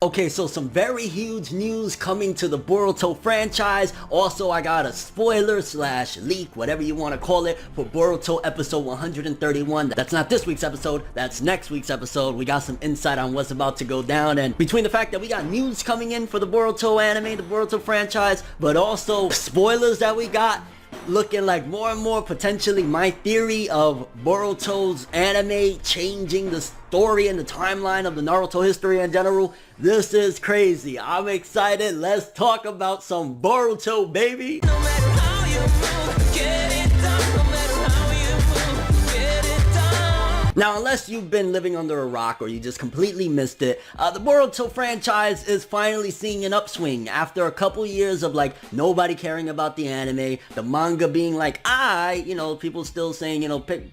Okay, so some very huge news coming to the Boruto franchise. Also, I got a spoiler slash leak, whatever you want to call it, for Boruto episode 131. That's not this week's episode, that's next week's episode. We got some insight on what's about to go down, and between the fact that we got news coming in for the Boruto anime, the Boruto franchise, but also spoilers that we got, looking like more and more potentially my theory of Boruto's anime changing the story and the timeline of the Naruto history in general. This is crazy. I'm excited. Let's talk about some Boruto, baby. No matter how you move, get it done. No matter how you move, get it done. Now, unless you've been living under a rock or you just completely missed it, the Boruto franchise is finally seeing an upswing after a couple years of like nobody caring about the anime, the manga being like, people still saying,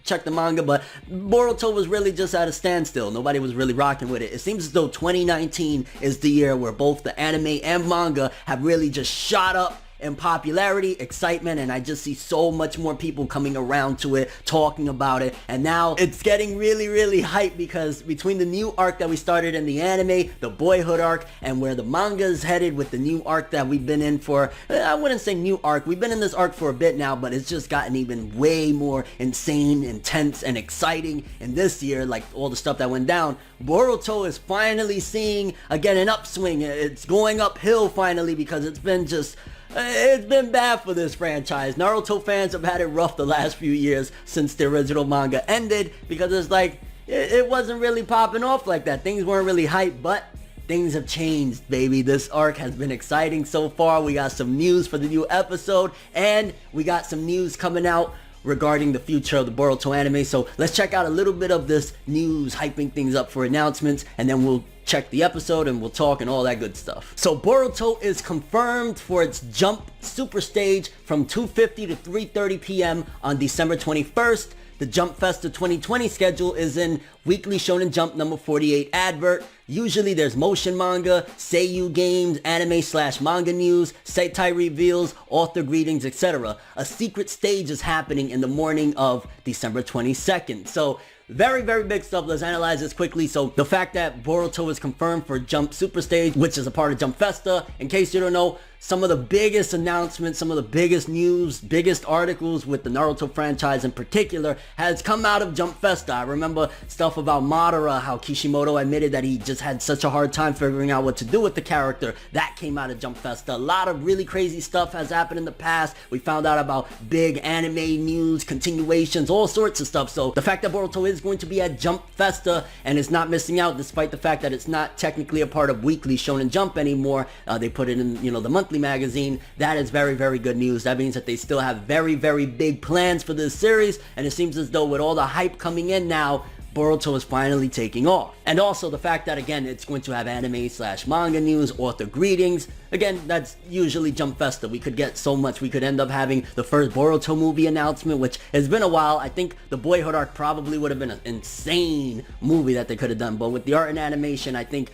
check the manga, but Boruto was really just at a standstill. Nobody was really rocking with it. It seems as though 2019 is the year where both the anime and manga have really just shot up in popularity, excitement, and I just see so much more people coming around to it, talking about it, and now it's getting really hype because between the new arc that we started in the anime, the Boyhood arc, and where the manga is headed with the new arc that we've been in for, I wouldn't say new arc, we've been in this arc for a bit now, but it's just gotten even way more insane, intense, and exciting in this year, like all the stuff that went down. Boruto is finally seeing, again, an upswing. It's going uphill finally because it's been bad for this franchise. Naruto fans have had it rough the last few years since the original manga ended because it's like, it wasn't really popping off like that. Things weren't really hype, but things have changed, baby. This arc has been exciting so far. We got some news for the new episode, and we got some news coming out regarding the future of the Boruto anime. So let's check out a little bit of this news, hyping things up for announcements, and then we'll check the episode and we'll talk and all that good stuff. So Boruto is confirmed for its Jump Super Stage from 2:50 to 3:30 p.m. on December 21st. The Jump Festa 2020 schedule is in Weekly Shonen Jump number 48 advert. Usually there's motion manga, seiyuu games, anime/manga news, Seitai reveals, author greetings, etc. A secret stage is happening in the morning of December 22nd. So very big stuff. Let's analyze this quickly. So the fact that Boruto is confirmed for Jump Super Stage, which is a part of Jump Festa, in case you don't know, some of the biggest announcements, some of the biggest news, biggest articles with the Naruto franchise in particular has come out of Jump Festa. I remember stuff about Madara, how Kishimoto admitted that he just had such a hard time figuring out what to do with the character. That came out of Jump Festa. A lot of really crazy stuff has happened in the past. We found out about big anime news, continuations, all sorts of stuff. So the fact that Boruto is going to be at Jump Festa and is not missing out, despite the fact that it's not technically a part of Weekly Shonen Jump anymore, they put it in, the monthly magazine. That is very good news. That means that they still have very big plans for this series, and it seems as though with all the hype coming in now, Boruto is finally taking off. And also the fact that, again, it's going to have anime/manga news, author greetings. Again, that's usually Jump Festa. We could get so much. We could end up having the first Boruto movie announcement, which has been a while. I think the Boyhood arc probably would have been an insane movie that they could have done. But with the art and animation, I think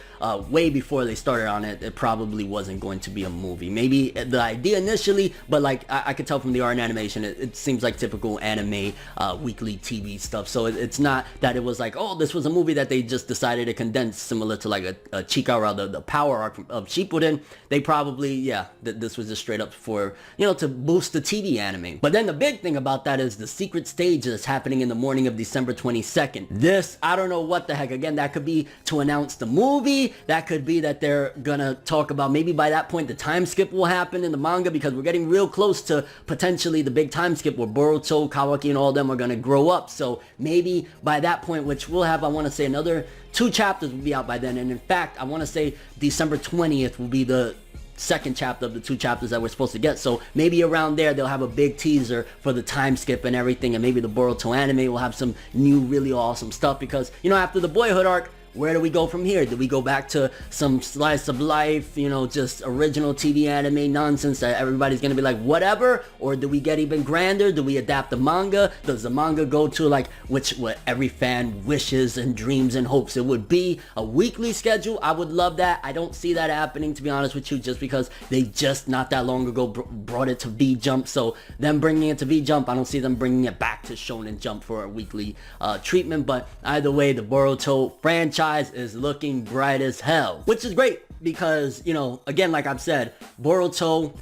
way before they started on it, it probably wasn't going to be a movie. Maybe the idea initially, but like I could tell from the art and animation, it seems like typical anime weekly TV stuff. So it's not that it was like, oh, this was a movie that they just decided to condense, similar to like a Chikara, the power arc of Shippuden. They probably, this was just straight up for, to boost the TV anime. But then the big thing about that is the secret stage that's happening in the morning of December 22nd. This, I don't know what the heck. Again, that could be to announce the movie. That could be that they're gonna talk about, maybe by that point the time skip will happen in the manga, because we're getting real close to potentially the big time skip where Boruto, Kawaki, and all of them are gonna grow up. So maybe by that point, which we'll have, I want to say, another 2 chapters will be out by then. And in fact, I want to say December 20th will be the second chapter of the 2 chapters that we're supposed to get. So maybe around there they'll have a big teaser for the time skip and everything, and maybe the Boruto anime will have some new really awesome stuff, because after the Boyhood arc, where do we go from here? Do we go back to some slice of life, just original TV anime nonsense that everybody's gonna be like, whatever? Or do we get even grander? Do we adapt the manga? Does the manga go to like, what every fan wishes and dreams and hopes it would be? A weekly schedule? I would love that. I don't see that happening, to be honest with you, just because they just not that long ago brought it to V-Jump. So them bringing it to V-Jump, I don't see them bringing it back to Shonen Jump for a weekly treatment. But either way, the Boruto franchise franchise is looking bright as hell, which is great because, you know, again, like I've said, Boruto,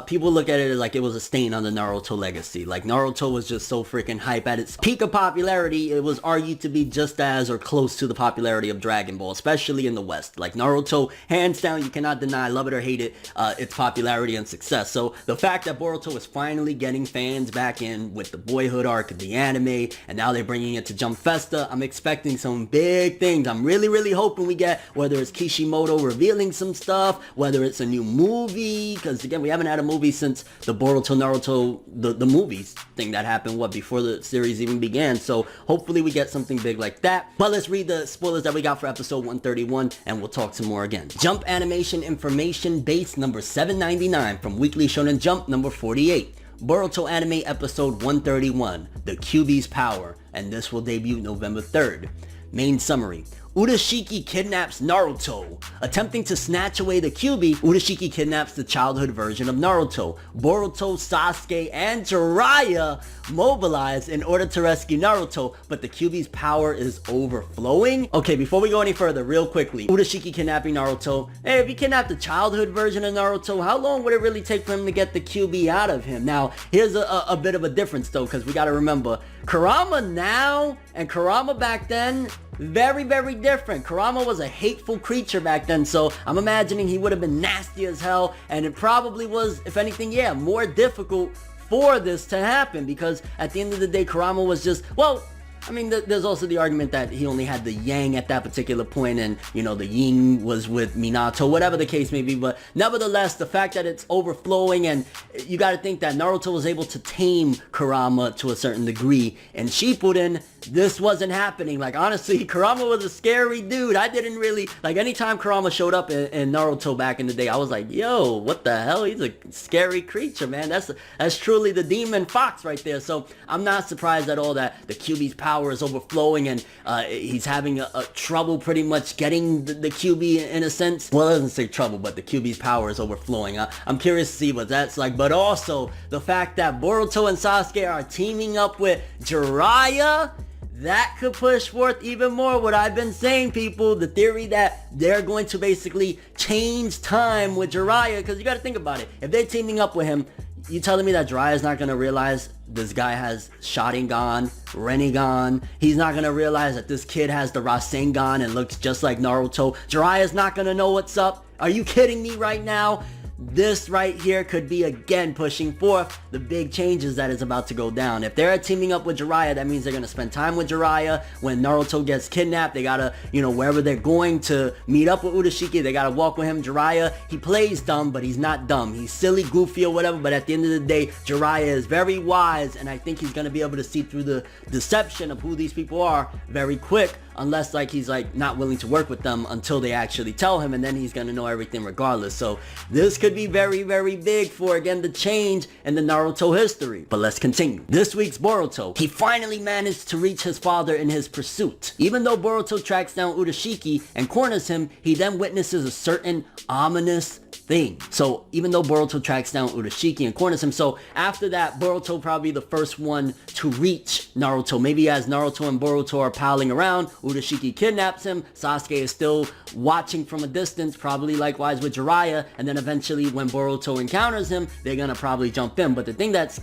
people look at it as like it was a stain on the Naruto legacy. Like, Naruto was just so freaking hype. At its peak of popularity, it was argued to be just as or close to the popularity of Dragon Ball, especially in the West. Like, Naruto, hands down, you cannot deny, love it or hate it, its popularity and success. So the fact that Boruto is finally getting fans back in with the Boyhood arc of the anime, and now they're bringing it to Jump Festa, I'm expecting some big things. I'm really hoping we get, whether it's Kishimoto revealing some stuff, whether it's a new movie, because again, we haven't had a movie since the Boruto Naruto, the movies thing that happened, before the series even began. So hopefully we get something big like that. But let's read the spoilers that we got for episode 131, and we'll talk some more again. Jump Animation Information Base number 799 from Weekly Shonen Jump number 48. Boruto Anime episode 131, The QB's Power, and this will debut November 3rd. Main summary. Urashiki kidnaps Naruto. Attempting to snatch away the QB, Urashiki kidnaps the childhood version of Naruto. Boruto, Sasuke, and Jiraiya mobilize in order to rescue Naruto, but the QB's power is overflowing? Okay, before we go any further, real quickly, Urashiki kidnapping Naruto. Hey, if he kidnapped the childhood version of Naruto, how long would it really take for him to get the QB out of him? Now, here's a bit of a difference though, because we gotta remember, Kurama now and Kurama back then, very different. Kurama was a hateful creature back then, so I'm imagining he would have been nasty as hell, and it probably was, if anything, yeah, more difficult for this to happen, because at the end of the day, Kurama was just, well, I mean, there's also the argument that he only had the yang at that particular point, and, you know, the yin was with Minato, whatever the case may be. But nevertheless, the fact that it's overflowing, and you got to think that Naruto was able to tame Kurama to a certain degree, and Shippuden, this wasn't happening. Like, honestly, Kurama was a scary dude. I didn't really, like, anytime Kurama showed up in Naruto back in the day, I was like, yo, what the hell? He's a scary creature, man. That's truly the demon fox right there. So I'm not surprised at all that the QB's power is overflowing, and he's having a trouble pretty much getting the QB in a sense. Well, it doesn't say trouble, but the QB's power is overflowing. I'm curious to see what that's like. But also, the fact that Boruto and Sasuke are teaming up with Jiraiya, that could push forth even more what I've been saying, people. The theory that they're going to basically change time with Jiraiya, because you got to think about it. If they're teaming up with him, you telling me that Jiraiya's not going to realize this guy has Sharingan, Rinnegan? He's not going to realize that this kid has the Rasengan and looks just like Naruto? Jiraiya's not going to know what's up? Are you kidding me right now? This right here could be again pushing forth the big changes that is about to go down. If they're teaming up with Jiraiya, that means they're going to spend time with Jiraiya. When Naruto gets kidnapped, they gotta, you know, wherever they're going to meet up with Urashiki, they gotta walk with him. Jiraiya, he plays dumb, but he's not dumb. He's silly, goofy, or whatever, but at the end of the day, Jiraiya is very wise, and I think he's going to be able to see through the deception of who these people are very quick, unless like he's like not willing to work with them until they actually tell him, and then he's going to know everything regardless. So this could be very big for, again, the change in the Naruto history. But let's continue. This week's Boruto. He finally managed to reach his father in his pursuit. Even though Boruto tracks down Urashiki and corners him, he then witnesses a certain ominous thing. So even though Boruto tracks down Urashiki and corners him, so after that, Boruto probably the first one to reach Naruto. Maybe as Naruto and Boruto are palling around, Urashiki kidnaps him. Sasuke is still watching from a distance, probably likewise with Jiraiya, and then eventually when Boruto encounters him, they're gonna probably jump in. But the thing that's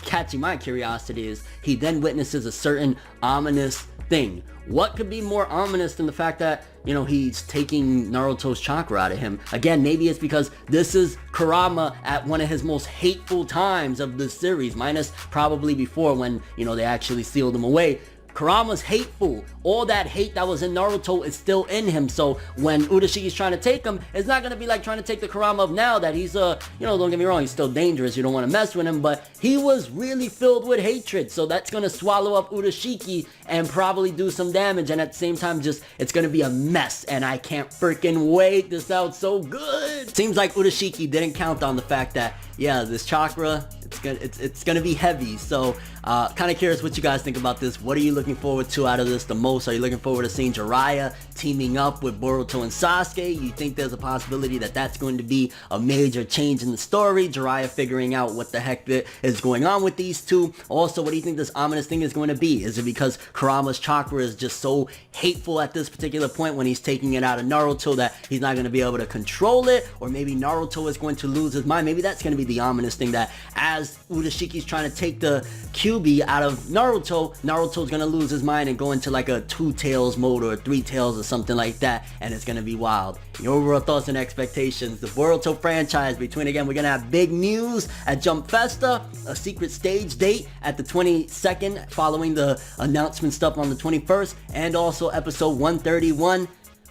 catching my curiosity is he then witnesses a certain ominous thing. What could be more ominous than the fact that, you know, he's taking Naruto's chakra out of him? Again, maybe it's because this is Kurama at one of his most hateful times of the series, minus probably before when, you know, they actually sealed him away. Kurama's hateful. All that hate that was in Naruto is still in him. So when Urashiki's trying to take him, it's not going to be like trying to take the Kurama of now that he's, you know, don't get me wrong, he's still dangerous. You don't want to mess with him, but he was really filled with hatred. So that's going to swallow up Urashiki and probably do some damage. And at the same time, just, it's going to be a mess. And I can't freaking wait. This sounds so good. Seems like Urashiki didn't count on the fact that, yeah, this chakra, it's gonna be heavy. So Kind of curious what you guys think about this. What are you looking forward to out of this the most? Are you looking forward to seeing Jiraiya teaming up with Boruto and Sasuke? You think there's a possibility that that's going to be a major change in the story? Jiraiya figuring out what the heck is going on with these two. Also, what do you think this ominous thing is going to be? Is it because Kurama's chakra is just so hateful at this particular point when he's taking it out of Naruto that he's not going to be able to control it? Or maybe Naruto is going to lose his mind? Maybe that's going to be the ominous thing, that as Urashiki's trying to take the Kyuubi out of Naruto, Naruto's going to lose his mind and go into like a 2 tails mode or 3 tails or something like that, and it's going to be wild. Your overall thoughts and expectations. The Boruto franchise, between, again, we're going to have big news at Jump Festa, a secret stage date at the 22nd following the announcement stuff on the 21st, and also episode 131.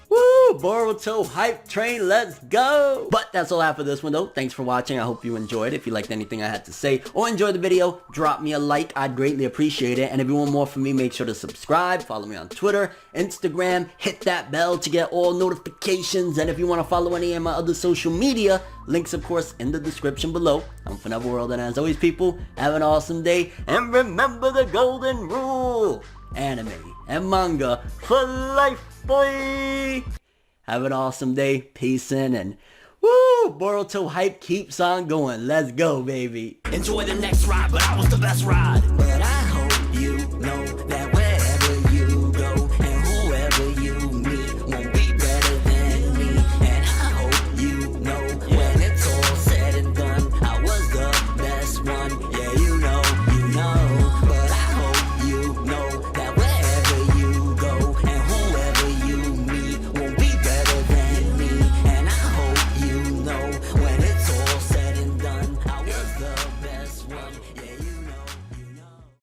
Woo! Boruto hype train, let's go! But that's all I have for this one though. Thanks for watching. I hope you enjoyed. If you liked anything I had to say or enjoyed the video, drop me a like. I'd greatly appreciate it. And if you want more from me, make sure to subscribe. Follow me on Twitter, Instagram. Hit that bell to get all notifications. And if you want to follow any of my other social media, links of course in the description below. I'm ForneverWorld, and as always, people, have an awesome day. And remember the golden rule. Anime and manga for life, boy! Have an awesome day. Peace in, and woo! Boruto hype keeps on going. Let's go, baby. Enjoy the next ride, but I was the best ride.